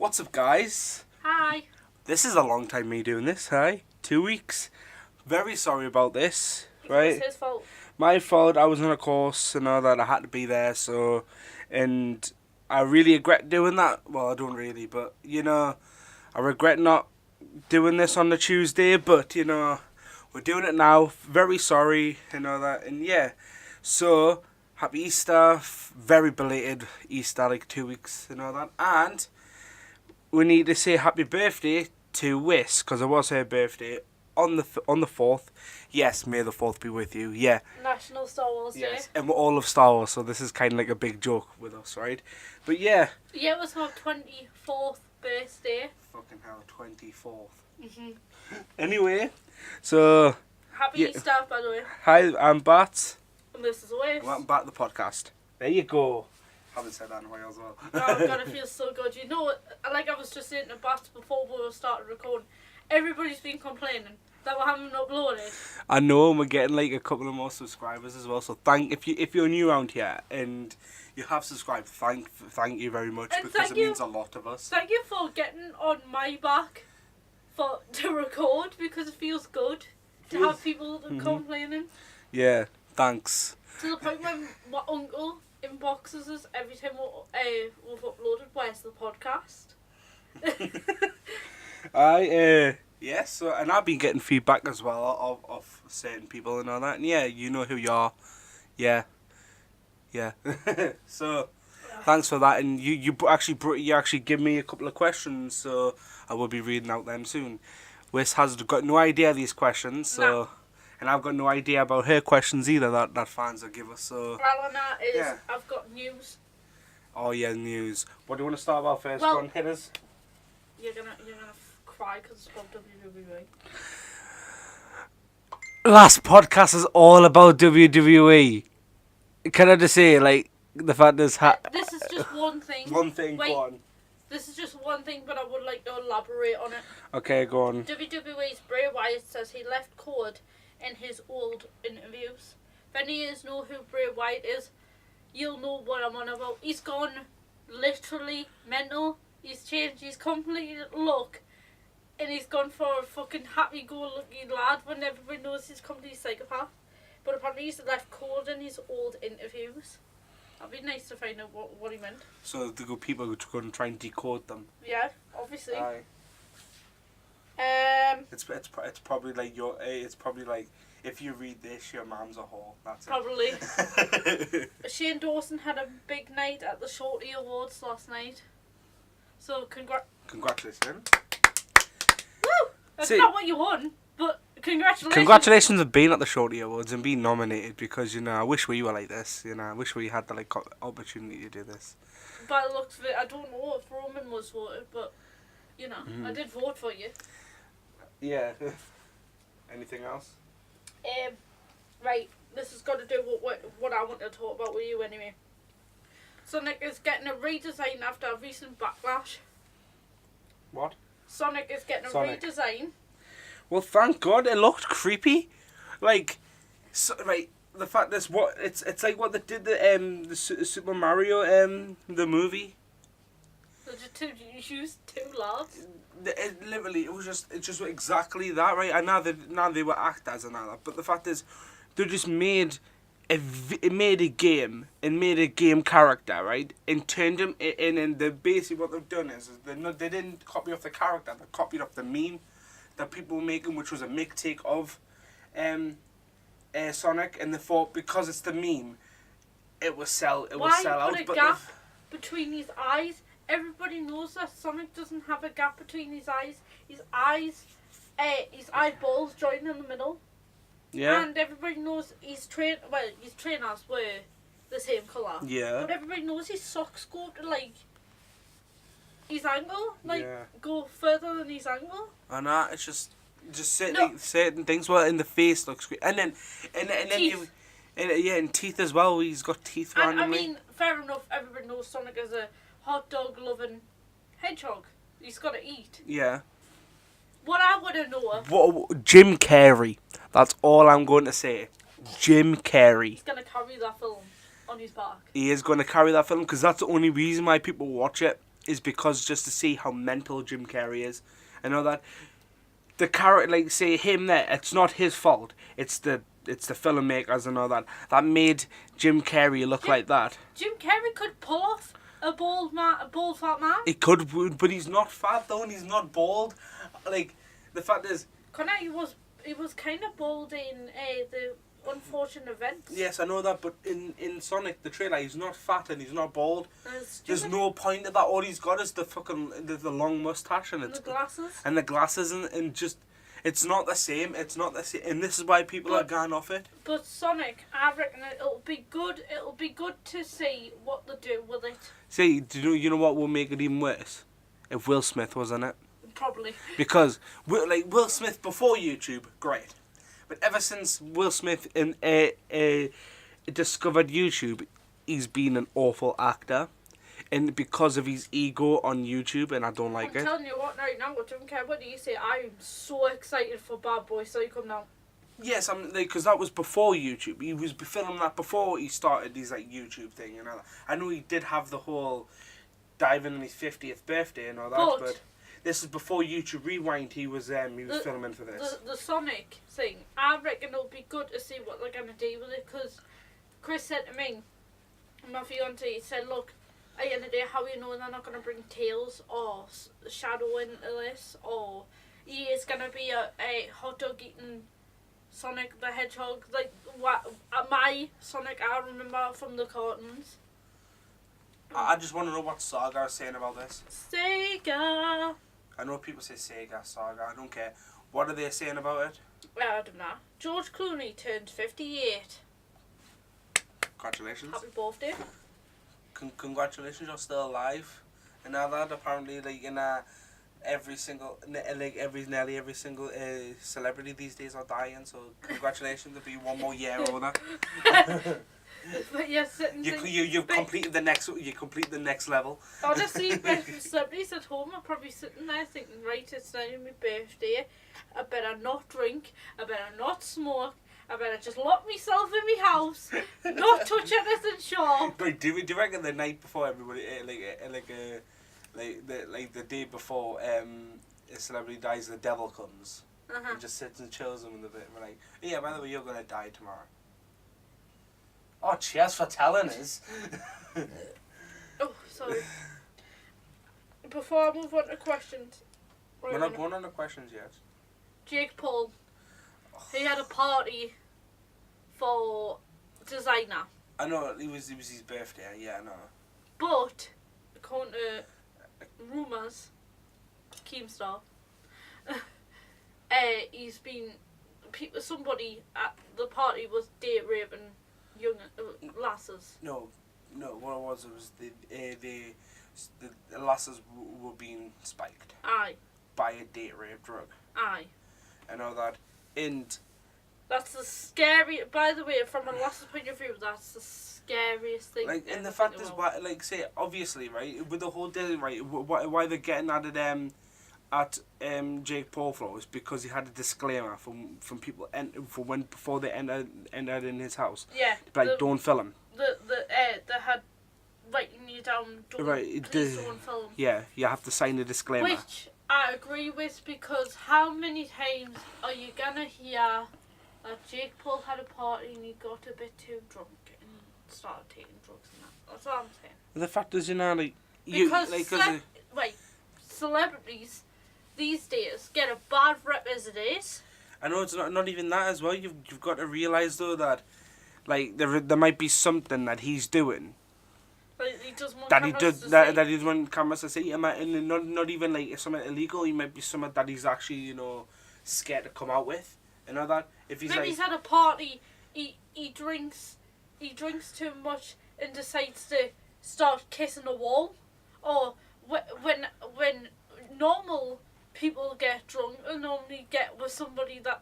What's up, guys? Hi. This is a long time me doing this. Hi, 2 weeks. Very sorry about this. It Right, was his fault. my fault. I was on a course and all that. I had to be there. So, and I really regret doing that. Well, I don't really, but I regret not doing this on the Tuesday. But we're doing it now. Very sorry and all that. And yeah, so happy Easter. Very belated Easter, like 2 weeks and all that. And we need to say happy birthday to Wiss, because it was her birthday on the 4th. Yes, may the 4th be with you. Yeah. National Star Wars Day. Yes, and we're all of Star Wars, so this is kind of like a big joke with us, right? But yeah. Yeah, it was her 24th birthday. Fucking hell, 24th. Mhm. Anyway, so Happy Yeah. Easter, by the way. hi, I'm Bat. And this is Wiss. Welcome back to the podcast. There you go. Haven't said that in a while as well. Oh god, it feels so good. You know, like I was just saying to Bat before we started recording, everybody's been complaining that we haven't uploaded. I know, and we're getting like a couple of more subscribers as well. So if you're new around here and you have subscribed, thank you very much, And because thank it you. means a lot of us. Thank you for getting on my back to record, because it feels good to have people complaining. Yeah, thanks. To the point where my uncle inboxes us every time we've uploaded Where's the podcast? Yes, so, and I've been getting feedback as well of certain people and all that, and yeah, you know who you are. Yeah. So thanks for that, and you actually give me a couple of questions, so I will be reading out them soon. Wiss has got no idea of these questions, so No. and I've got no idea about her questions either that fans will give us. So Well, and that is, Yeah. I've got news. oh yeah, news. What do you want to start about first? Well- Go on, hit us. You're gonna cry because it's about WWE. Last podcast is all about WWE. Can I just say, like, the fact is This is just one thing. one thing. Wait. Go on. This is just one thing, but I would like to elaborate on it. Okay, go on. WWE's Bray Wyatt says he left code in his old interviews. If any of you know who Bray Wyatt is, you'll know what I'm on about. He's gone literally mental. He's changed his complete look, and he's gone for a fucking happy-go-lucky lad when everybody knows he's a complete psychopath. But apparently he's left code in his old interviews. That'd be nice to find out what he meant. So the good people are going to try and decode them. Yeah, obviously. Aye. It's probably like it's probably like, if you read this, your mum's a whore. That's Probably. it. Shane Dawson had a big night at the Shorty Awards last night. So Congratulations. Woo! That's See- not what you won, but congratulations. Congratulations on being at the Shorty Awards and being nominated, because I wish we were like this. I wish we had the opportunity to do this. By the looks of it, I don't know if Roman was voted, but I did vote for you. Yeah. Anything else? Right, this has got to do with what I want to talk about with you anyway. Sonic is getting a redesign after a recent backlash. What? Sonic is getting a Sonic. redesign. Well, thank God. It looked creepy. Like, the fact is, it's like what they did the Super Mario the movie. So you used two lads. It was just exactly that, right? And now they were actors and all that. But the fact is, they just made a game and made a game character, right? And turned him in. And basically what they've done is they didn't copy off the character. They copied off the meme that people were making, which was a mixtape of Sonic. And they thought, because it's the meme, it will sell out. Why put a gap between his eyes? Everybody knows that Sonic doesn't have a gap between his eyes. His eyeballs join in the middle. Yeah. And everybody knows his trainers were the same colour. Yeah. But everybody knows his socks go to his ankle, go further than his ankle. And it's just certain things. Well, in the face looks great, and then Teeth. and teeth as well. He's got teeth And randomly. I mean, fair enough. Everybody knows Sonic is a hot dog loving hedgehog. He's got to eat. Yeah. What I want to know. What, Jim Carrey. That's all I'm going to say. Jim Carrey. He's going to carry that film on his back. He is going to carry that film, because that's the only reason why people watch it. is because just to see how mental Jim Carrey is. I know that the character, like say him there, it's not his fault. It's the filmmakers and all that made Jim Carrey look like that. Jim Carrey could pull off a bald fat man. He could, but he's not fat though, and he's not bald. Like the fact is, Connor, he was kind of bald in the Unfortunate Events. yes, I know that, but in Sonic the trailer, he's not fat and he's not bald. There's no point to that. All he's got is the fucking the long mustache and the glasses. and the glasses and just. It's not the same. It's not the same, and this is why people are going off it. But Sonic, I reckon it'll be good. It'll be good to see what they do with it. See, do you know what will make it even worse? If Will Smith was in it. Probably. Because Will Smith before YouTube, great, but ever since Will Smith discovered YouTube, he's been an awful actor, and because of his ego on YouTube, and I don't like it. I'm telling you what, right now, I don't care what you say. I'm so excited for Bad Boy So come now. Yes, I'm because that was before YouTube. He was filming that before he started his like YouTube thing and all that. I know he did have the whole diving on his 50th birthday and all that, but this is before YouTube Rewind. He was filming for this. The Sonic thing, I reckon it'll be good to see what they're gonna do with it. Because Chris said to me, my fiance, he said, "Look, at the end of the day, how you know they're not gonna bring Tails or Shadow into this, or he is gonna be a hot dog eating Sonic the Hedgehog, like what my Sonic I remember from the cartoons." I just want to know what Saga is saying about this. Sega. I know people say Sega, Saga, I don't care. What are they saying about it? I don't know. George Clooney turned 58. Congratulations. Happy birthday. Congratulations, you're still alive. And now that apparently like in nearly every single celebrity these days are dying, so congratulations, to be one more year older. But you're sitting you complete the next level. Honestly, if somebody's at home, I'm probably sitting there thinking, right, it's now my birthday, I better not drink, I better not smoke, I better just lock myself in my house, not touch anything sharp. But do you reckon the night before everybody the day before a celebrity dies, the devil comes and just sits and chills them in the bit and we're like, yeah, by the way, you're gonna die tomorrow. Oh, cheers for telling us. Oh, sorry. Before I move on to questions. We're not going on to questions yet. Jake Paul. He had a party for designer. I know, it was his birthday, yeah, I know. But, according to rumours, Keemstar, somebody at the party was date raping young lasses. No, what it was the lasses were being spiked. Aye. By a date rape drug. Aye. And all that. And that's the scary. By the way, from a lass's point of view, that's the scariest thing. Like, and the fact is, why, like, say, obviously, right, with the whole day, right, why they're getting at Jake Paul for is because he had a disclaimer from people before they entered in his house. Yeah. Like, don't film. They had writing you down. Please don't film. Yeah, you have to sign a disclaimer. Which I agree with, because how many times are you gonna hear that Jake Paul had a party and he got a bit too drunk and started taking drugs and that? That's what I'm saying. The fact is, like celebrities these days get a bad rep as it is. I know it's not even that as well. You've got to realise though that like there might be something that he's doing. Like he doesn't want that he doesn't want cameras to see. And not even like something illegal. It might be something that he's actually scared to come out with. And all that. If he's maybe he's had a party. He drinks too much and decides to start kissing a wall, or when normal people get drunk and normally get with somebody that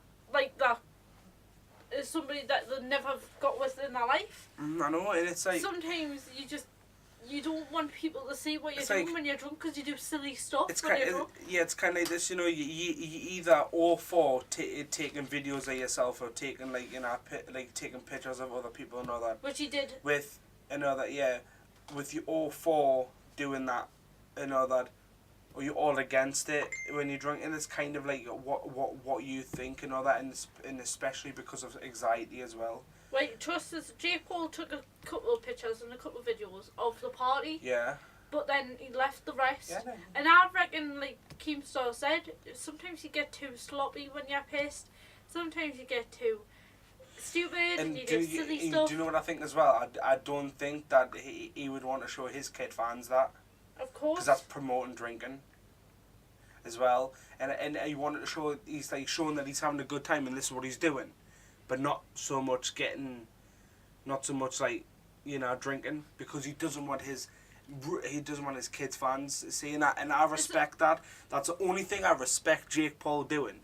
is somebody that they never got with in their life. I know, and it's like sometimes you don't want people to see what you're doing when you're drunk, because you do silly stuff. It's kind of like this, you either all for taking videos of yourself or taking taking pictures of other people and all that. Which he did. With you all for doing that you know that, or you're all against it when you're drinking. It's kind of like what you think and all that, and especially because of anxiety as well. Wait, trust us, Jake Paul took a couple of pictures and a couple of videos of the party. Yeah. But then he left the rest. Yeah, no. And I reckon, like Keemstar said, sometimes you get too sloppy when you're pissed. Sometimes you get too stupid and you do silly stuff. Do you know what I think as well? I don't think that he would want to show his kid fans that. Of course. Because that's promoting drinking as well. And he wanted to show, he's like showing that he's having a good time and this is what he's doing. But not so much like, you know, drinking. Because he doesn't want his kids' fans seeing that. And I respect that. That's the only thing I respect Jake Paul doing.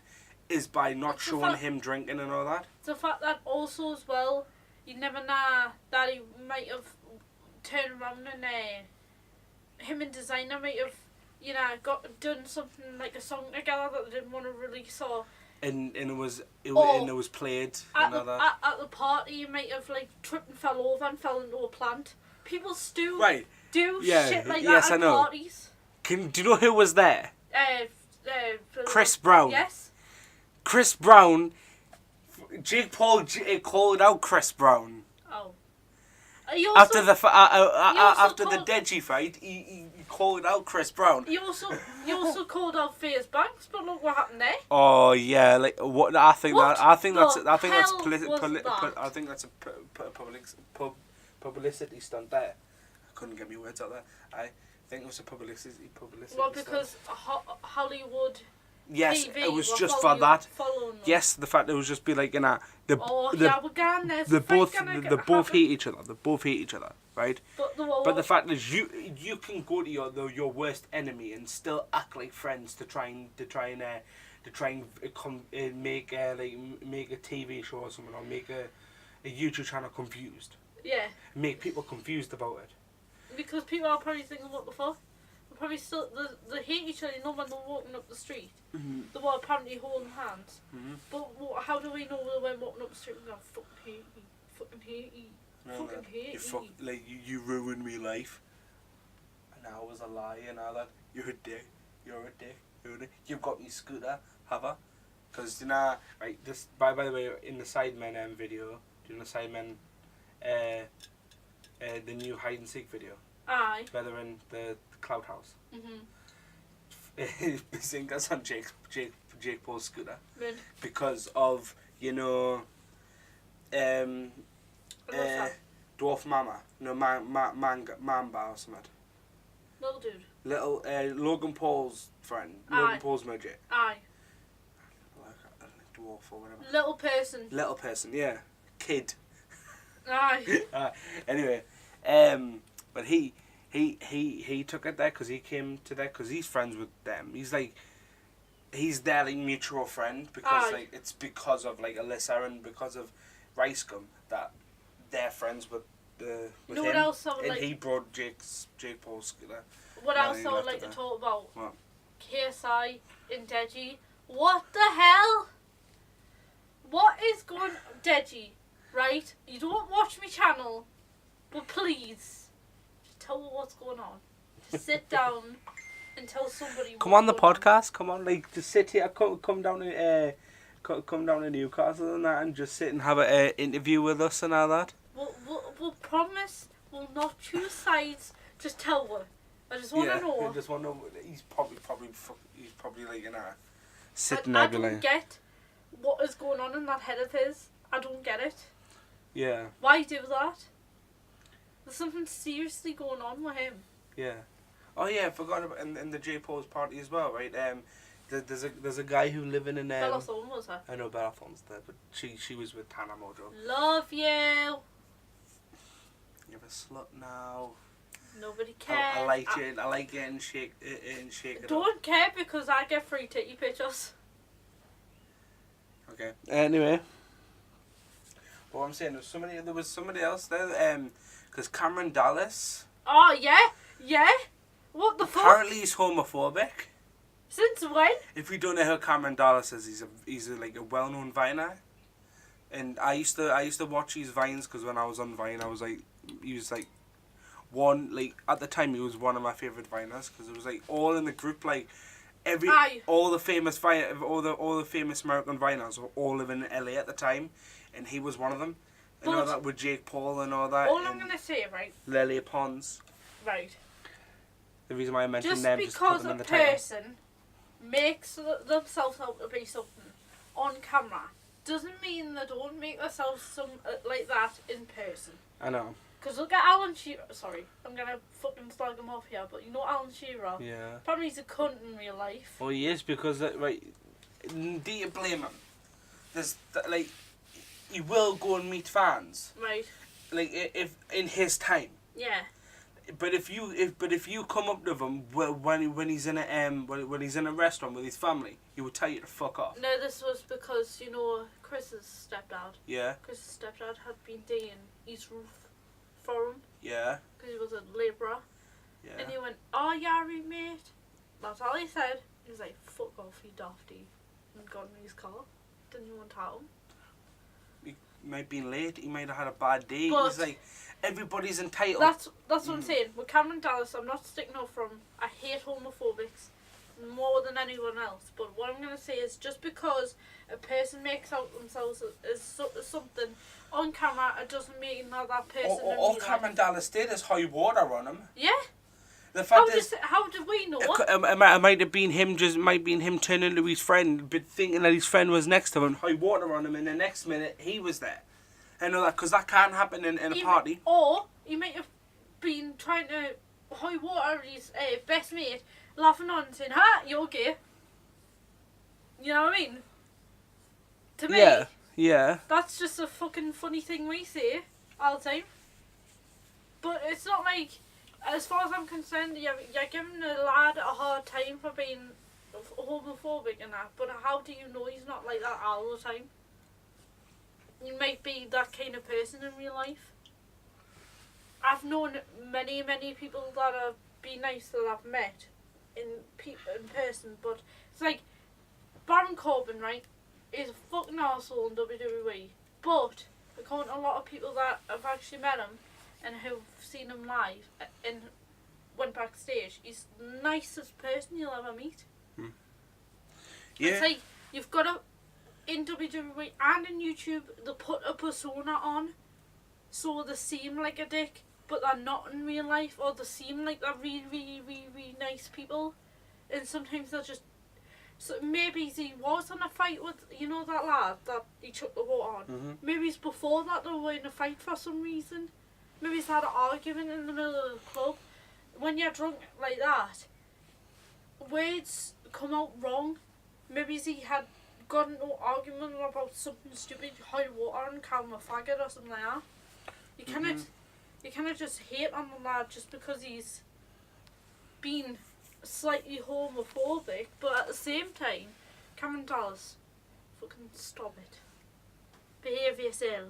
Is by not showing him drinking and all that. The fact that also as well, you never know that he might have turned around and him and Designer might have, you know, done something like a song together that they didn't want to release, or and it was played at and all the, that. at the party you might have like tripped and fell over and fell into a plant. People do shit like that at parties. Do you know who was there? Chris Brown. Yes. Chris Brown, Jake Paul called out Chris Brown. Oh. After the Deji fight, he called out Chris Brown. He also called out Faze Banks, but look what happened there. Oh yeah, like what I think what I think that's a publicity stunt there. I couldn't get my words out there. I think it was a publicity. Well, because Hollywood. Yes, TV it was just for that. Yes, the fact it was just be like, you know, they both hate each other. They both hate each other, right? But the fact is, you can go to your worst enemy and still act like friends to try and make a TV show or something, or make a YouTube channel confused. Yeah. Make people confused about it. Because people are probably thinking, what the fuck? Probably still they hate each other, you know, when they're walking up the street. Mm-hmm. They were apparently holding hands. Mm-hmm. But how do we know they went walking up the street and going, fucking hate you, fucking hate you. You ruined me life. And I was a lie and all that. You're a dick. You've got me scooter, have I? Because, you know, right, this, by the way, in the Sidemen video, doing the Sidemen, the new hide and seek video. Aye. Where they're in the cloud house. Mm-hmm. Bazinga's on Jake Paul's scooter. Good. Because of, you know, Dwarf Mama. No, Mamba or something. Little dude. Little, Logan Paul's friend. Aye. Logan Paul's midget. Aye. Like dwarf or whatever. Little person, yeah. Kid. Aye. Anyway, but he took it there because he came to there because he's friends with them. He's their like mutual friend because Aye. like it's because of like Alyssa and because of Rice Gum that they're friends with him. What else I would and he brought Jake Paul's scooter. What else I would like to talk about? What? KSI and Deji. What the hell? What is going Deji, right? You don't watch my channel, but please, just tell me what's going on. Just sit down and tell somebody. Come on the podcast. Come on, like just sit here. Come down to Newcastle and that, and just sit and have an interview with us and all that. We'll promise we'll not choose sides. Just tell her. I just want to know. I just want to know. He's probably like sitting I there. don't get what is going on in that head of his. I don't get it. Yeah. Why do that? There's something seriously going on with him. Yeah. Oh yeah, I forgot about in the J Paul's party as well, right? There's a guy who living in Bella Thorne was her. I know Bella Thorne's there, but she was with Tana Mojo. Love you. You're a slut now. Nobody cares. I like it. I like it and shake it. Don't care because I get free titty pictures. Okay. Anyway. What I'm saying, there was somebody else there, because Cameron Dallas. Oh yeah. What the fuck? Apparently he's homophobic. Since when? If you don't know who Cameron Dallas is, he's like a well-known Viner. And I used to watch his Vines because when I was on Vine, he was like one, like, at the time he was one of my favourite viners, because it was like all in the group, like Aye. all the famous all the famous American viners were all living in LA at the time, and he was one of them. And all But- that with Jake Paul and all that. All and I'm gonna say, right? Lily Pons. Right. The reason why I mentioned Just them just put because them in a the title. person makes themselves out to be something on camera doesn't mean they don't make themselves some like that in person. I know. Because look at Alan Shearer. Sorry, I'm gonna fucking slag him off here, but you know Alan Shearer? Yeah. Apparently he's a cunt in real life. Well, he is, because right. Do you blame him? There's like, he will go and meet fans. Right. Like, if in his time. Yeah. But if you come up to him when he's in a restaurant with his family, he will tell you to fuck off. No, this was because, you know, Chris's stepdad. Yeah. Chris's stepdad had been dating his roof for him Yeah. because he was a labourer. Yeah. And he went, "Oh, Yari, mate." That's all he said. He was like, "Fuck off, you dafty." And got in his car. Didn't you want to tell him? He might have been late. He might have had a bad day. But He's like, everybody's entitled. That's what I'm saying. With Cameron Dallas, I'm not sticking up from. I hate homophobics more than anyone else. But what I'm going to say is, just because a person makes out themselves as something on camera, it doesn't mean that person. All Cameron Dallas did is high water on him. Yeah. The fact is, How did we know? it might have been him. Turning to his friend, but thinking that his friend was next to him, high water on him, and the next minute he was there. I know that because that can't happen in a party. Or he might have been trying to high water his best mate, laughing on and saying, "Ha, you're gay." You know what I mean? To me, Yeah. that's just a fucking funny thing we say all the time. But it's not like, as far as I'm concerned, you're giving a lad a hard time for being homophobic and that, but how do you know he's not like that all the time? You might be that kind of person in real life. I've known many people that have been nice that I've met in person, but it's like Baron Corbin, right, is a fucking arsehole in WWE, but according to a lot of people that have actually met him and who've seen him live and went backstage, he's the nicest person you'll ever meet. Yeah. It's like you've got to, in WWE and in YouTube, they put a persona on so they seem like a dick, but they're not in real life, or they seem like they're really nice people, and sometimes they're just. So maybe he was in a fight with, you know, that lad that he took the vote on. Mm-hmm. Maybe it's before that they were in a fight for some reason. Maybe he's had an argument in the middle of the club. When you're drunk like that, words come out wrong. Maybe he had got into an argument about something stupid, high water and calling him a faggot or something like that. You cannot just hate on the lad just because he's been slightly homophobic, but at the same time, Cameron Dallas, fucking stop it. Behave yourself.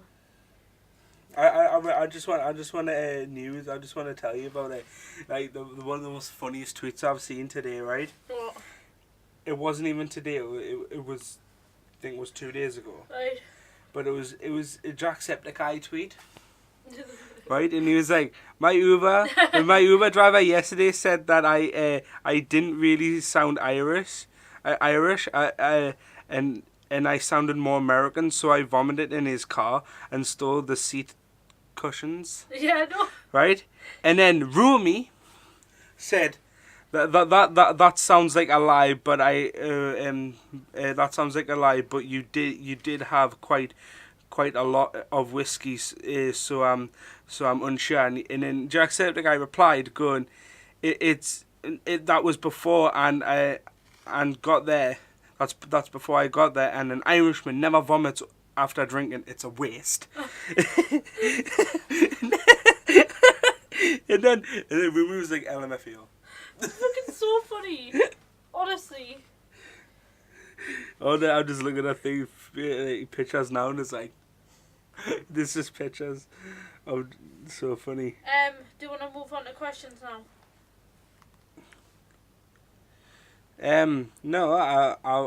I just want news. I just want to tell you about it. Like the one of the most funniest tweets I've seen today. Right? What? It wasn't even today. It was, I think it was 2 days ago. Right. But it was a Jacksepticeye tweet. Right, and he was like, my Uber driver yesterday said that I didn't really sound Irish, and I sounded more American, so I vomited in his car and stole the seat cushions. Yeah, no. Right, and then Rumi said that sounds like a lie, but that sounds like a lie, but you did have quite a lot of whiskies, so I'm unsure. And then Jacksepticeye replied, going, that was before and got there. That's before I got there. And an Irishman never vomits after drinking. It's a waste. and then Rumi was like, LMFAO. It's fucking so funny. Honestly. Oh, no, I'm just looking at things, pictures now, and it's like, this is pictures. Oh, so funny. Do you want to move on to questions now? No,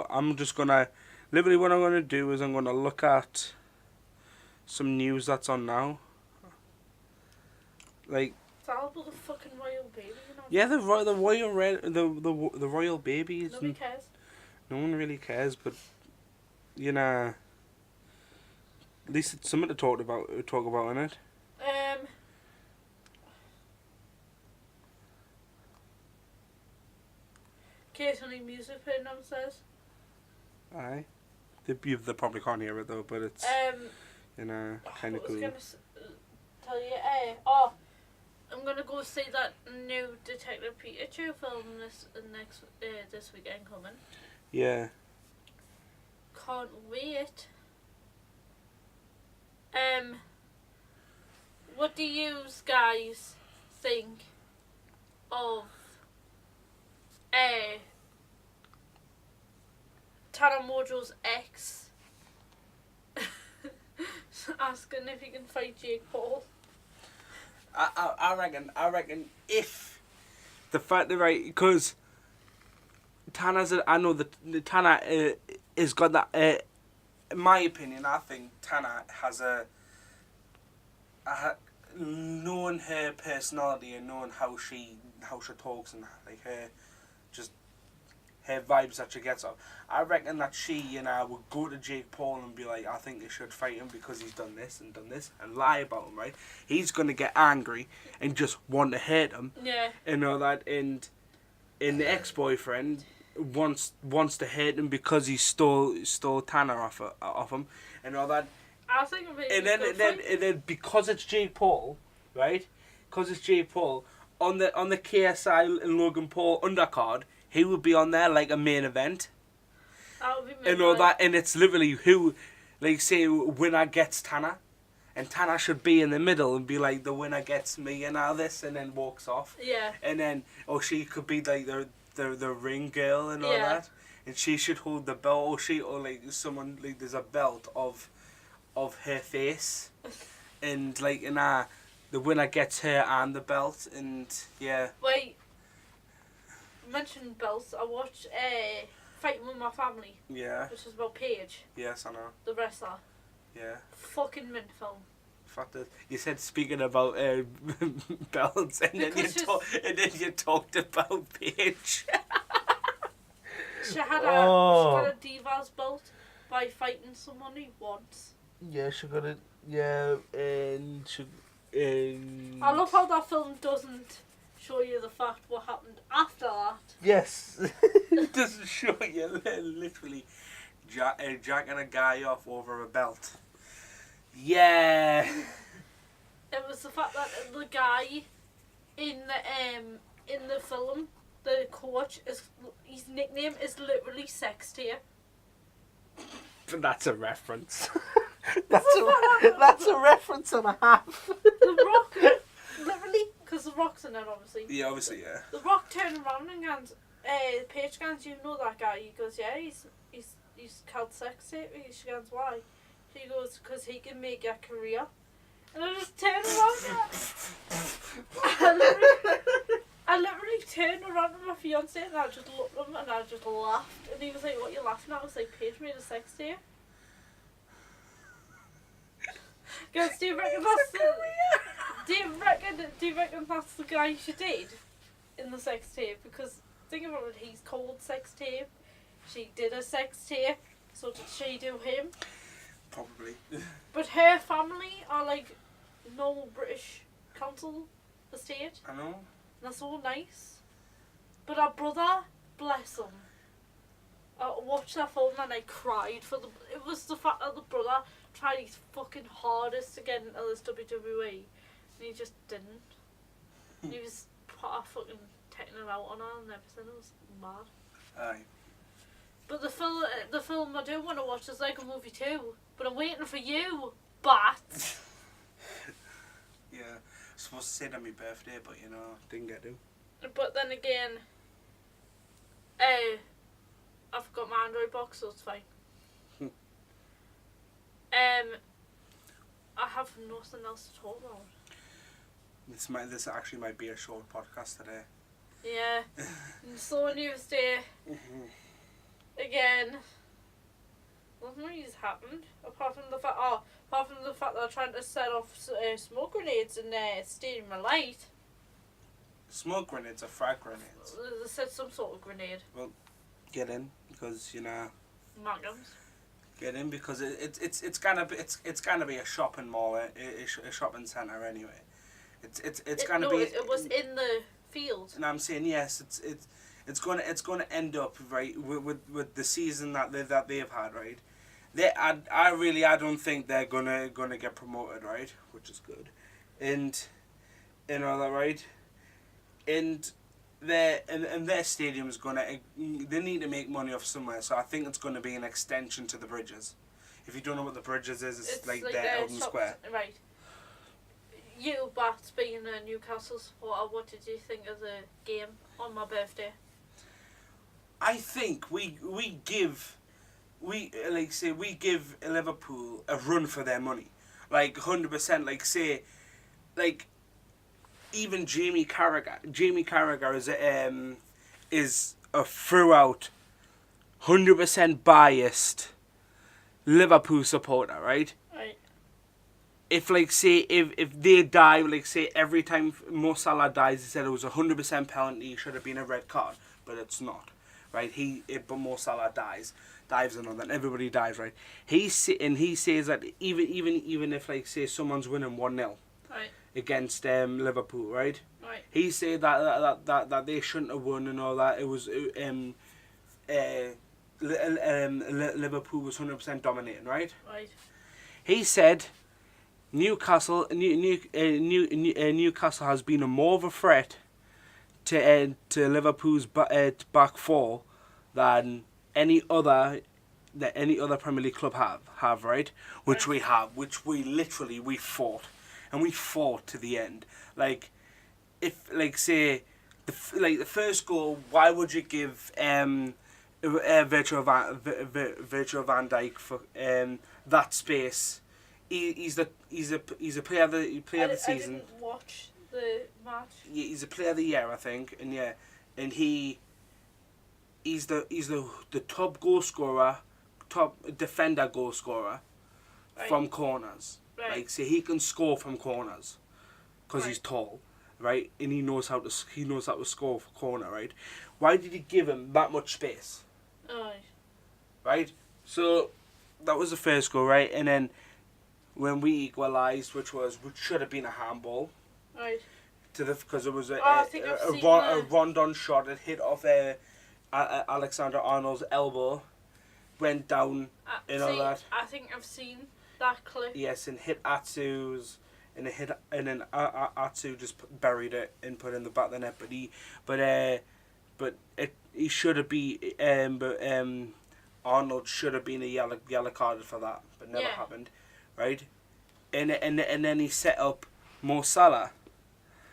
I'm just gonna, literally what I'm gonna do is I'm gonna look at some news that's on now. Like, It's all about the fucking royal baby, you know. Yeah, the royal baby. Nobody cares. No one really cares, but you know, at least it's something to talk about. In it. Occasionally music playing downstairs. Aye, they probably can't hear it though, but it's kind of What cool. was I gonna tell you? I'm gonna go see that new Detective Pikachu film this weekend coming. Yeah. Can't wait. What do you guys think of Tana Mojo's ex asking if he can fight Jake Paul? I reckon if the fact that because I know that Tana has got that. In my opinion, I think Tana has knowing her personality and knowing how she talks and like her vibes that she gets off. I reckon that she would go to Jake Paul and be like, I think you should fight him because he's done this and lie about him, right? He's gonna get angry and just want to hurt him. Yeah. And all that, and the ex-boyfriend wants to hurt him because he stole Tanner off him and all that. I think and then because it's Jake Paul, right? Because it's Jake Paul on the KSI and Logan Paul undercard, he would be on there like a main event. That would be and all that, and it's literally who, like, say winner gets Tanner, and Tanner should be in the middle and be like the winner gets me and all this, and then walks off. Yeah. And then she could be like the ring girl and all that, and she should hold the belt, or like someone like there's a belt of her face, and like the winner gets her and the belt, and yeah. Wait. Mentioned belts. I watched Fighting With My Family. Yeah. Which is about Paige. Yes, I know. The wrestler. Yeah. Fucking mint film. You said speaking about belts, and then you talked about Paige. She got a Divas belt by fighting someone he wants. Yeah, she got it. Yeah, and I love how that film doesn't show you the fact what happened after that. Yes, it doesn't show you literally jacking a guy off over a belt. Yeah. It was the fact that the guy in the film, the coach, his nickname is literally Sex Tier. That's a reference. that's a reference and a half. The Rock, literally, because the Rock's in it, obviously. Yeah, obviously, yeah. The Rock turned around and goes, Paige goes, you know that guy? He goes, yeah, he's called Sex Tier. She goes, why? She goes, because he can make a career. And I just turned around I literally turned around to my fiance and I just looked at him and I just laughed. And he was like, what are you laughing at? I was like, Paige made a Sex Tier. Guys, do you reckon that's the guy she did in the sex tape? Because think about it, he's called Sex Tape. She did a sex tape, so did she do him? Probably. But her family are like normal British council estate. I know. And they're so nice. But her brother, bless him. I watched that film and I cried for the. It was the fact that the brother tried his fucking hardest to get into this WWE, and he just didn't. He was fucking taking it out on her and everything. It was mad. Aye. But the film I do want to watch is like a movie too. But I'm waiting for you, Bat. Yeah, I was supposed to say it on my birthday, but didn't get to. But then again, I've got my Android box, so it's fine. I have nothing else to talk about. This actually might be a short podcast today. Yeah. So news day. Again. Nothing really has happened apart from the fact that I'm trying to set off smoke grenades and stealing my light. Smoke grenades or frag grenades? They said some sort of grenade. Get in because Magnums. Get in because it's gonna be a shopping mall, a shopping centre anyway. It's gonna be. It was in the field. And I'm saying yes, it's gonna end up right with the season that they've had, right. I don't think they're gonna get promoted, right, which is good, and all that, right, and their stadium's gonna, they need to make money off somewhere, so I think it's gonna be an extension to the Bridges. If you don't know what the Bridges is, it's like their Eldon Square. Right. You, Bats, being a Newcastle supporter, what did you think of the game on my birthday? I think we give Liverpool a run for their money, like 100%. Even Jamie Carragher is a throughout 100% biased Liverpool supporter, right? Right. If they die, every time Mo Salah dies, he said it was 100% penalty, it should have been a red card, but it's not, right? But Mo Salah dives and then everybody dies, right? He says that even if someone's winning 1-0 Right. against Liverpool, right? Right. He said that they shouldn't have won and all that. It was Liverpool was 100% dominating, right? Right. He said Newcastle has been more of a threat to Liverpool's back four than any other Premier League club have, right? Which we have, which we fought, and we fought to the end. Say the first goal, why would you give Virgil van Dijk for that space? He's a player of the season. I didn't watch the match. He's a player of the year, I think, and he's the top goal scorer, top defender goal scorer from corners. Right. He can score from corners because he's tall, right, and he knows how to score for corner, right. Why did you give him that much space? Right. So that was the first goal, right, and then when we equalised, which should have been a handball. Right. Because it was a Rondon shot. It hit off Alexander Arnold's elbow, went down all that. I think I've seen that clip. Yes, and hit Atsu's, and then Atsu just buried it and put it in the back of the net. But he should have been. Arnold should have been a yellow carded for that, but never happened, right? And then he set up Mo Salah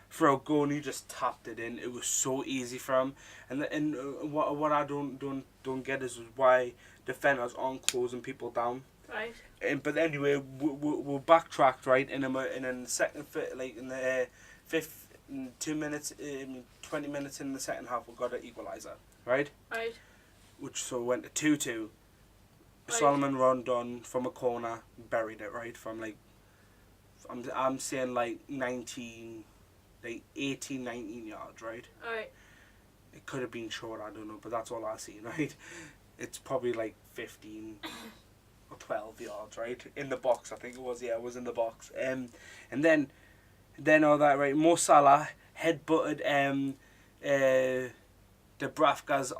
for a goal, and he just tapped it in. It was so easy for him. And what I don't get is why defenders aren't closing people down. Right. But anyway, we're backtracked, right? And then the second, in the 2 minutes, 20 minutes in the second half, we got an equaliser, right? Right. Which so went to 2-2. Right. Solomon Rondon from a corner buried it, right, from I'm saying 18, 19 yards, right? Right. It could have been short, I don't know, but that's all I seen, right? It's probably 15 or 12 yards, right? In the box, I think it was. Yeah, it was in the box. And then all that, right? Mo Salah headbutted Dubravka's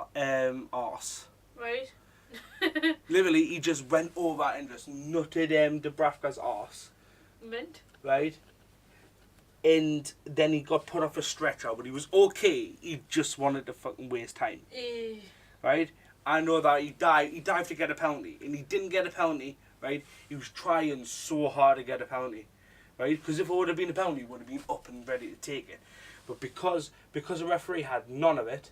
arse. Right. Literally, he just went over and just nutted Dubravka's arse. Mint. Right? And then he got put off a stretcher, but he was okay. He just wanted to fucking waste time. Right? I know that he dived to get a penalty, and he didn't get a penalty, right? He was trying so hard to get a penalty, right? Because if it would have been a penalty, he would have been up and ready to take it. But because the referee had none of it,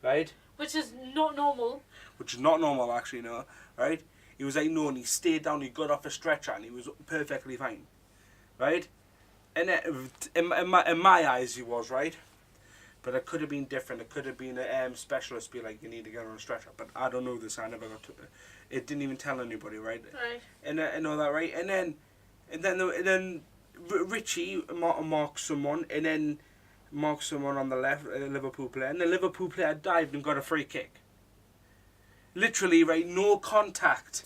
right? Which is not normal. Which is not normal, actually, no, right? He was no, and he stayed down, he got off a stretcher, and he was perfectly fine, right? And in my eyes, he was, right? But it could have been different. It could have been a specialist be like, you need to get on a stretcher. But I don't know this. I never got to it. It didn't even tell anybody, right? Right. And all that, right? And then Richie marked someone, and then marked someone on the left, a Liverpool player, and the Liverpool player dived and got a free kick. Literally, right, no contact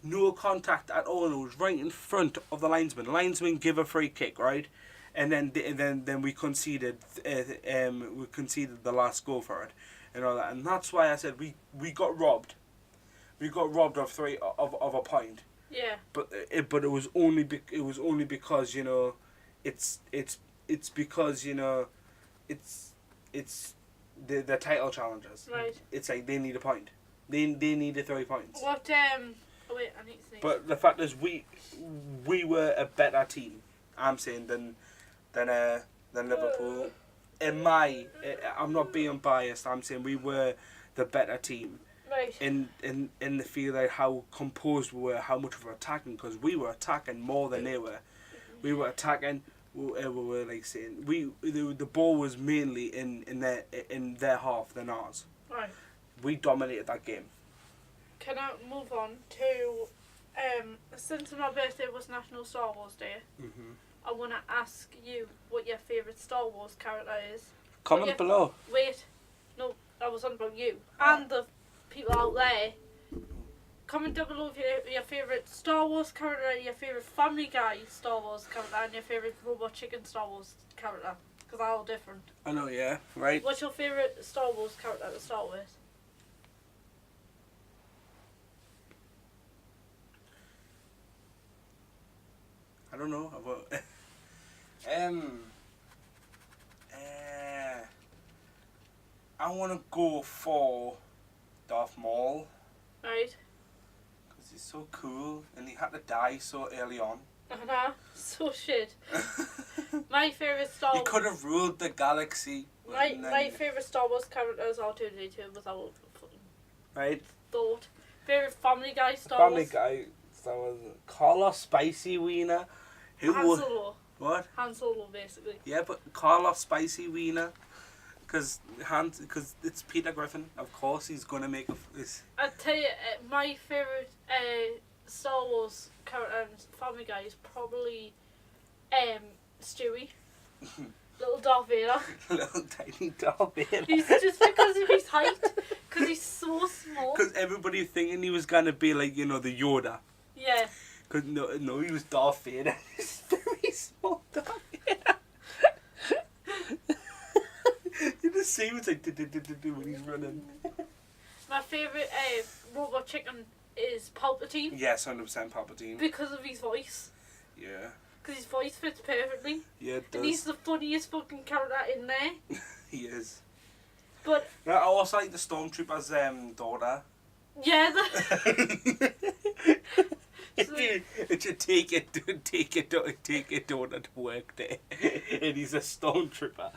at all. It was right in front of the linesman. Linesman give a free kick, right, and then we conceded. We conceded the last goal for it, and all that. And that's why I said we got robbed. We got robbed of a point. Yeah. But it was only because it's because it's the title challengers. Right. It's like they need a point. They needed 3 points. What oh wait, I need to sneeze. But the fact is, we were a better team. I'm saying than Liverpool. I'm not being biased. I'm saying we were the better team. Right. In the feel like how composed we were, how much we were attacking, because we were attacking more than they were. We were attacking. We were like saying the ball was mainly in their half than ours. Right. We dominated that game. Can I move on to since my birthday was National Star Wars Day, I want to ask you what your favourite Star Wars character is. Comment below. Wait, no, that was on about you and the people out there. Comment down below if your favourite Star Wars character, your favourite Family Guy Star Wars character, and your favourite Robot Chicken Star Wars character, because they're all different. I know, yeah, right. What's your favourite Star Wars character to start with? I don't know about. I want to go for Darth Maul. Right. Because he's so cool and he had to die so early on. So shit. My favourite Star Wars. He could have ruled the galaxy. My favourite Star Wars character is R2D2 without right. thought. Favourite Family Guy Star Family Wars. Guy Star Wars. Carlos Spicy Wiener. Han Solo. What? Han Solo, basically. Yeah, but Carlos Spicy Wiener. Because it's Peter Griffin. Of course, he's gonna make this. I tell you, my favourite Star Wars character and Family Guy is probably Stewie. Little Darth Vader. Little tiny Darth Vader. He's just because of his height, because he's so small. Because everybody thinking he was gonna be like the Yoda. Yeah. Because no, he was Darth Vader. He's very small Darth Vader. You just see him, it's like when he's running. My favourite robot chicken is Palpatine. Yes, 100% Palpatine. Because of his voice. Yeah. Because his voice fits perfectly. Yeah, it does. And he's the funniest fucking character in there. He is. But I also like the Stormtrooper's daughter. yeah, It should take your daughter to work there, and he's a Stormtrooper.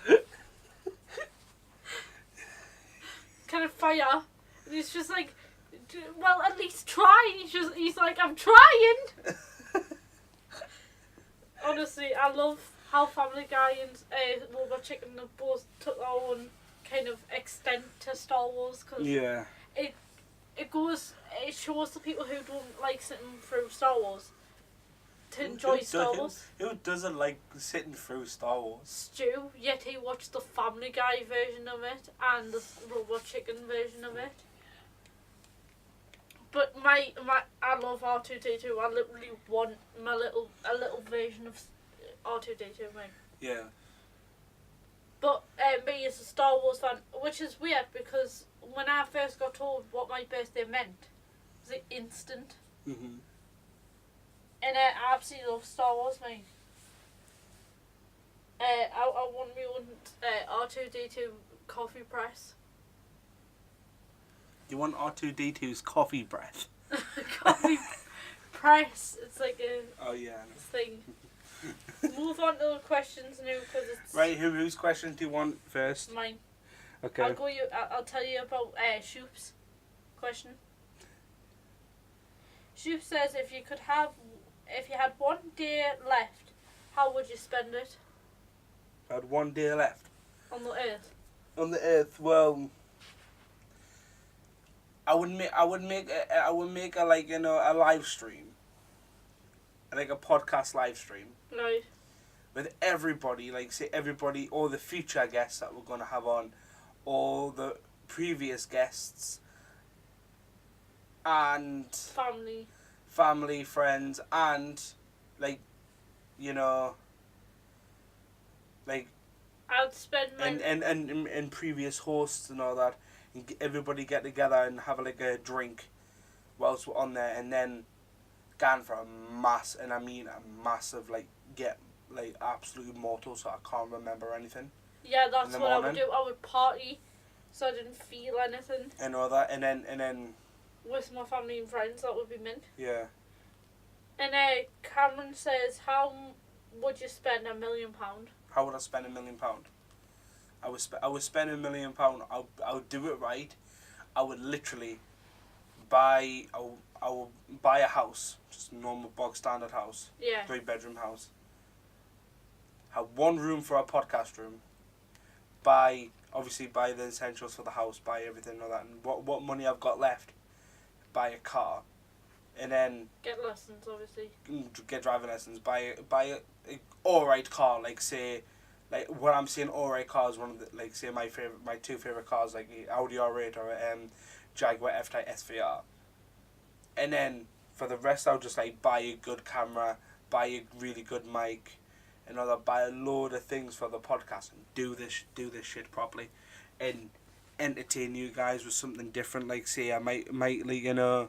kind of fire. And he's just like, well, at least try. He's like, I'm trying. Honestly, I love how Family Guy and Robot Chicken have both took their own kind of extent to Star Wars, because Yeah. it shows the people who don't like sitting through Star Wars to enjoy Star Wars. Who doesn't like sitting through Star Wars? Stu, yet he watched the Family Guy version of it and the Robot Chicken version of it. But I love R2D2. I literally want a little version of R2D2, mate. Yeah. But me as a Star Wars fan, which is weird because when I first got told what my birthday meant, it was instant. Mhm. And I absolutely love Star Wars, mate. I want my own R2D2 coffee press. You want R2D2's coffee breath? Coffee press. It's like a Oh yeah. thing. Move on to the questions now because it's Right, whose question do you want first? mine. Okay. I'll tell you about Shoop's question. Shoop says if you had 1 day left, how would you spend it I had 1 day left. on the earth? On the earth, well, I would make a like a live stream, like a podcast live stream, Right. with everybody, like say everybody, all the future guests that we're gonna have on, all the previous guests, and family, friends, and like, you know, like I'd spend my and previous hosts and all that, and everybody get together and have like a drink whilst we're on there, and then gone for a and I mean a massive, like, get like absolute mortal, so I can't remember anything. Yeah, that's what morning. I would do. I would party, so I didn't feel anything. And all that, and then with my family and friends, that would be mint. Yeah. And Cameron says, how would you spend £1 million? How would I spend £1 million? I would spend £1 million. I would do it right. I would literally buy. I will buy a house, just a normal bog standard house. Yeah. 3-bedroom house. Have one room for a podcast room. Buy the essentials for the house. Buy everything and all that. And what money I've got left, buy a car, and then get lessons. Obviously. Get driving lessons. Buy a alright car. Like say, like when I'm saying alright cars, one of the, like say my two favorite cars, like Audi R8 or Jaguar F-Type SVR. And then for the rest, I'll just like buy a good camera, buy a really good mic, and I'll buy a load of things for the podcast and do this shit properly, and entertain you guys with something different. Like say I might like, you know,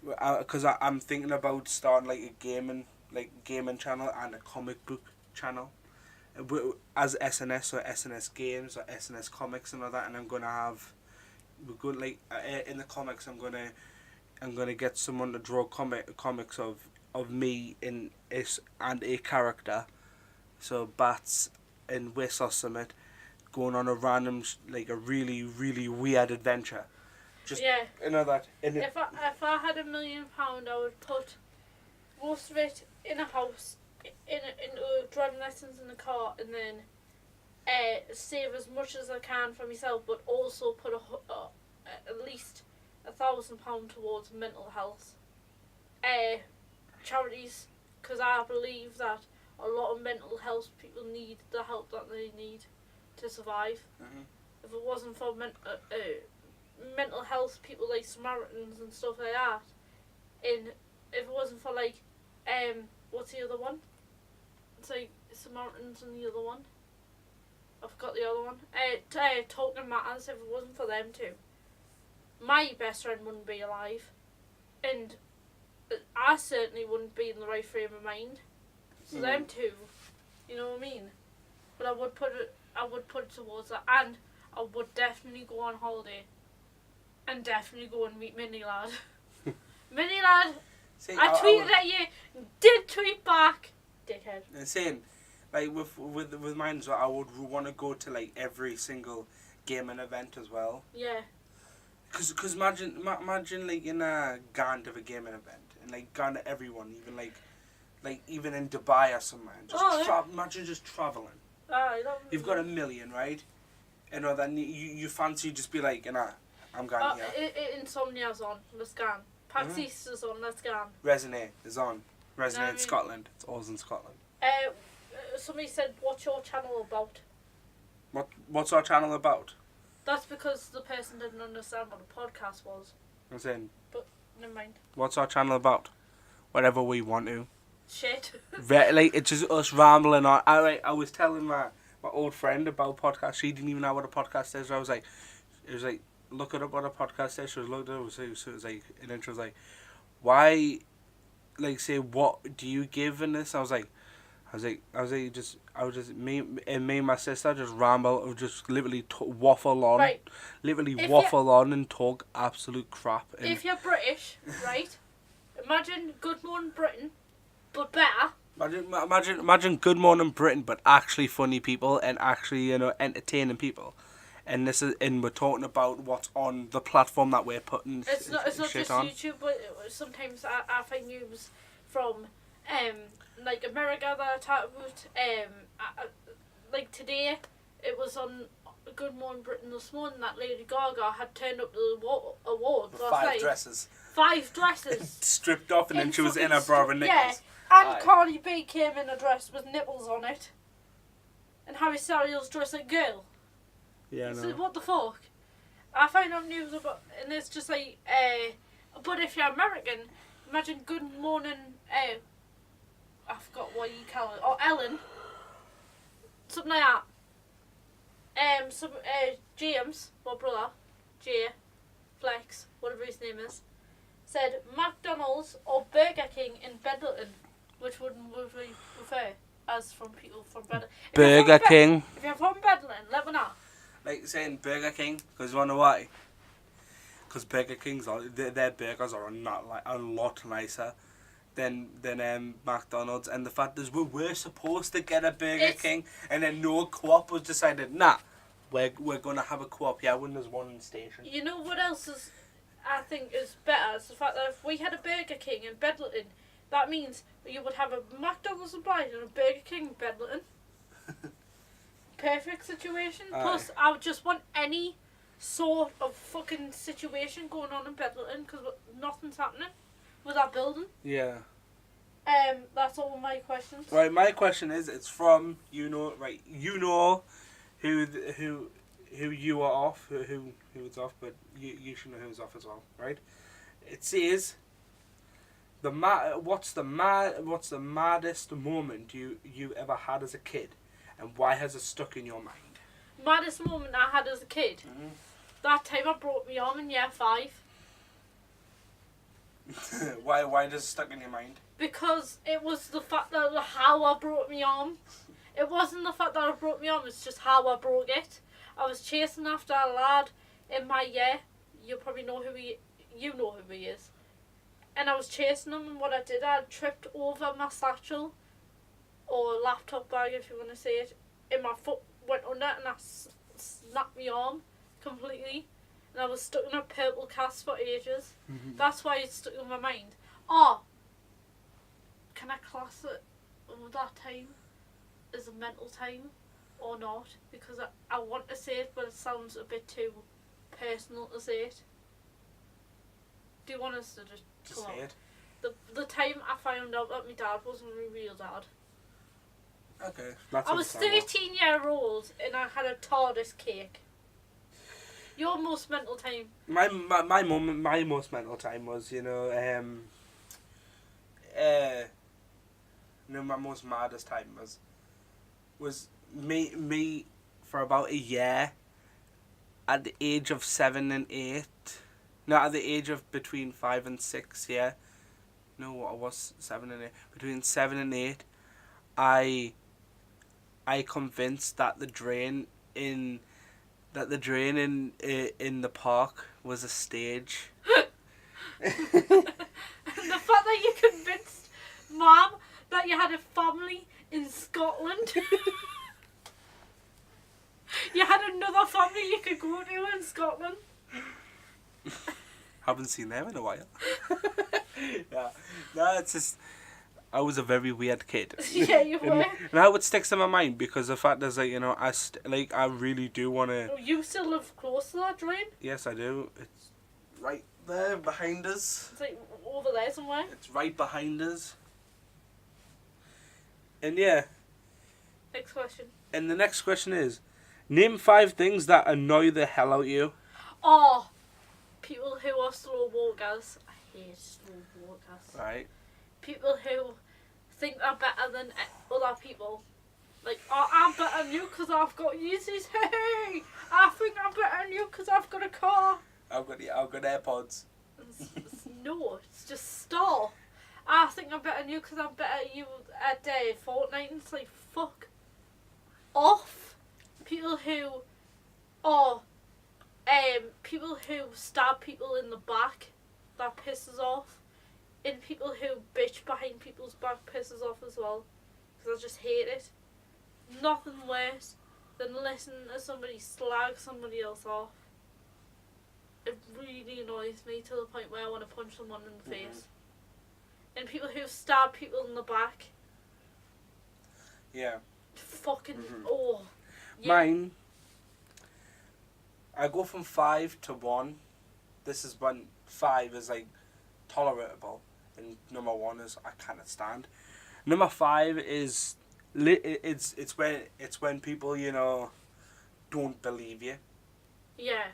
because I'm thinking about starting like a gaming channel and a comic book channel, as SNS or SNS Games or SNS Comics and all that. And I'm gonna have, we're going like in the comics I'm gonna get someone to draw comics of me and a character, so Bats and Whis or something, going on a random like a really really weird adventure. Just yeah. You know that. If I had £1 million, I would put most of it in a house, into driving lessons in a car, and then save as much as I can for myself, but also put at least £1,000 towards mental health charities, because I believe that a lot of mental health people need the help that they need to survive. Mm-hmm. If it wasn't for mental health people like Samaritans and stuff like that, and if it wasn't for like what's the other one? It's like Samaritans and the other one. I forgot the other one. Talking Matters. If it wasn't for them two, my best friend wouldn't be alive, and I certainly wouldn't be in the right frame of mind. So them two, you know what I mean? But I would put it towards that, and I would definitely go on holiday, and definitely go and meet Mini Lad. Mini Lad, see, I tweeted at you, did tweet back, dickhead. Insane. Like with mine as well, I would want to go to like every single gaming event as well. Yeah. Cause imagine like in a GANT of a gaming event, and like gone to everyone, even like even in Dubai or somewhere, and just imagine just traveling. You've got $1 million, right? You know, then you fancy just be like, you know, I'm going here. Insomnia's on, let's go. PAX East is on, let's go. Resonate is on. Resonate Scotland. It's always in Scotland. Somebody said, what's your channel about? What's our channel about? That's because the person didn't understand what a podcast was. I'm saying. But never mind. What's our channel about? Whatever we want to. Shit. Like it's just us rambling on. I was telling my old friend about podcasts. She didn't even know what a podcast is. So it was like look it up what a podcast is. She was looking at it. So it was like, and then she was like, why? Like say what do you give in this? I was like me and my sister just ramble or just literally waffle on, right. On and talk absolute crap. And if you're British, right? Imagine Good Morning Britain, but better. Imagine Good Morning Britain, but actually funny people and actually, you know, entertaining people. And we're talking about what's on the platform that we're putting. It's not just on. YouTube, but sometimes I find news from like America that I talk about. Like today, it was on Good Morning Britain this morning that Lady Gaga had turned up to the awards. With 5 dresses. 5 dresses. Stripped off, and then she was in her bra and knickers. Yeah, And Aye. Cardi B came in a dress with nipples on it. And Harry Styles dressed like a girl. Yeah, So no. what the fuck? I find out news about, and it's just like, but if you're American, imagine Good Morning, I forgot what you call it, or Ellen, something like that. James, my brother, Jay, Flex, whatever his name is, said McDonald's or Burger King in Bedlington, which would we prefer as from people from Bedlington. Burger King. If you're from Bedlington, let me know. Like saying Burger King, because you wanna know why? Because Burger King's their burgers are not like a lot nicer than McDonald's, and the fact is we were supposed to get a Burger King, and then no co-op was decided. Nah, we're gonna have a co-op. Yeah, when there's one in the station. You know what else is, I think is better? It's the fact that if we had a Burger King in Bedlington, that means you would have a McDonald's in Brighton and a Burger King in Bedlington. Perfect situation. Aye. Plus, I would just want any sort of fucking situation going on in Bedlington because nothing's happening with that building. Yeah. That's all my questions. Right, my question is, it's from you know who you are off, who it's off, but you should know who's off as well, right? It says what's the maddest moment you ever had as a kid, and why has it stuck in your mind? Maddest moment I had as a kid. Mm-hmm. That time I broke my arm in year 5. Why does it stuck in your mind? Because it was the fact that how I broke my arm. It wasn't the fact that I broke my arm, it's just how I broke it. I was chasing after a lad in my year. You probably know who he is. And I was chasing him, and what I did, I tripped over my satchel, or laptop bag if you want to say it, and my foot went under and I snapped my arm completely. And I was stuck in a purple cast for ages. Mm-hmm. That's why it stuck in my mind. Oh, can I class it that time as a mental time or not? Because I want to say it, but it sounds a bit too personal to say it. Do you want us to just say it? The time I found out that my dad wasn't my real dad. Okay. That's I was 13-year-old and I had a TARDIS cake. Your most mental time? My most mental time was, my most maddest time was me for about a year at the age of 7 and 8. No, at the age of between 5 and 6, yeah. No, what I was 7 and 8. Between 7 and 8, I convinced that the drain in the park was a stage. The fact that you convinced Mum that you had a family in Scotland. You had another family you could go to in Scotland. Haven't seen them in a while. Yeah. No, it's just I was a very weird kid. Yeah, you were. And how it sticks in my mind because the fact is, I really do want to. Oh, you still live close to that drain? Yes, I do. It's right there behind us. It's like over there somewhere. It's right behind us. And yeah. Next question. And the next question is, name 5 things that annoy the hell out of you. Oh, people who are slow walkers. I hate slow walkers. Right. People who think they're better than other people. Like, oh, I'm better than you because I've got Yeezys. Hey, I think I'm better than you because I've got a car. I've got AirPods. No, it's just stop. I think I'm better than you because I'm better than you at Fortnite. And it's like, fuck off. People who, people who stab people in the back, that pisses off. And people who bitch behind people's back pisses off as well. Because I just hate it. Nothing worse than listening to somebody slag somebody else off. It really annoys me to the point where I want to punch someone in the face. And people who stab people in the back. Yeah. Fucking, Yeah. Mine, I go from 5 to 1. This is when 5 is like tolerable. And number 1 is I cannot stand. Number 5 is it's when people don't believe you. Yeah.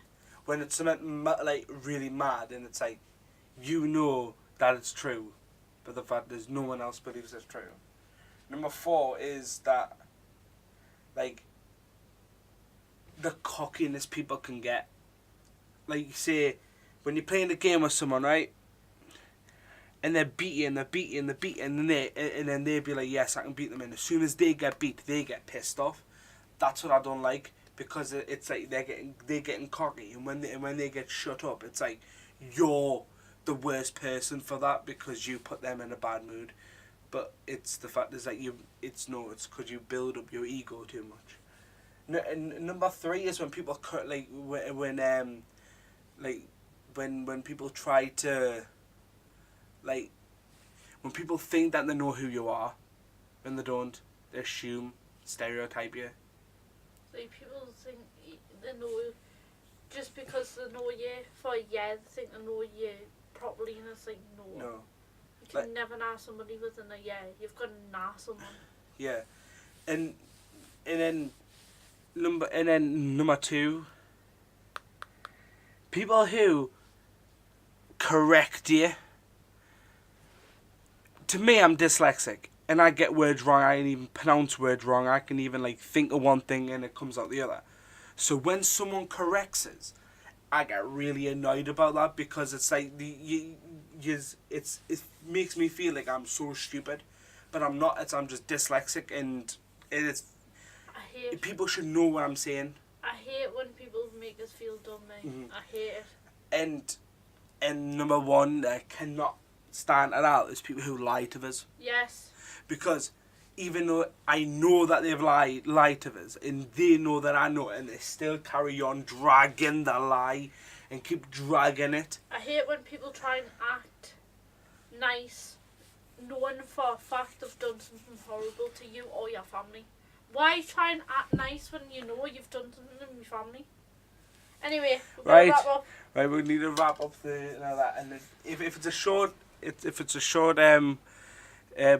When it's something like really mad and it's like that it's true, but the fact is no one else believes it's true. Number 4 is that like the cockiness people can get. Like, say, when you're playing a game with someone, right? And they're beating, and then they'll be like, yes, I can beat them. And as soon as they get beat, they get pissed off. That's what I don't like, because it's like they're getting cocky, and when they get shut up, it's like you're the worst person for that because you put them in a bad mood. But it's the fact is that it's because you build up your ego too much. And number 3 is when people when people try to when people think that they know who you are, when they don't, they assume, stereotype you. Like, people think they know you just because they know you for a year, they think they know you properly, and it's like, no. You can never know somebody within a year. You've got to know someone. Yeah. And then number 2, people who correct you. To me, I'm dyslexic, and I get words wrong. I can even pronounce words wrong. I can even think of one thing and it comes out the other. So when someone corrects us, I get really annoyed about that, because it's like it makes me feel like I'm so stupid, but I'm not. I'm just dyslexic, and people should know what I'm saying. I hate when people make us feel dumb, mate. Mm-hmm. I hate it. And number 1, I cannot stand at all is people who lie to us. Yes. Because even though I know that they've lied to us, and they know that I know it, and they still carry on dragging the lie and keep dragging it. I hate when people try and act nice, knowing for a fact they've done something horrible to you or your family. Why try and act nice when you know you've done something to your family? Anyway, we're gonna wrap up. Right, we need to wrap up that. And if it's a short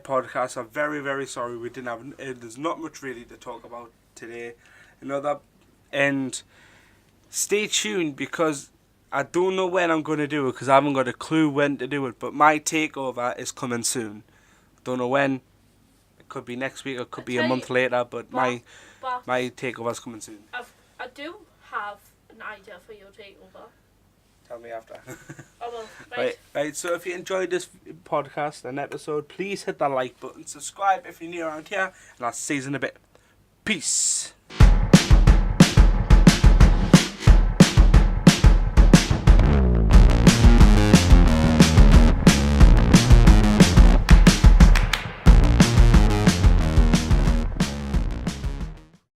podcast, I'm very, very sorry we didn't have. There's not much really to talk about today, that. And stay tuned, because I don't know when I'm going to do it, because I haven't got a clue when to do it. But my takeover is coming soon. Don't know when. It could be next week. It could be a month later. But my takeover is coming soon. I do have an idea for your takeover. Tell me after. Oh well, right. Right. So if you enjoyed this podcast and episode, please hit that like button, subscribe if you're new around here, and I'll see you in a bit. Peace.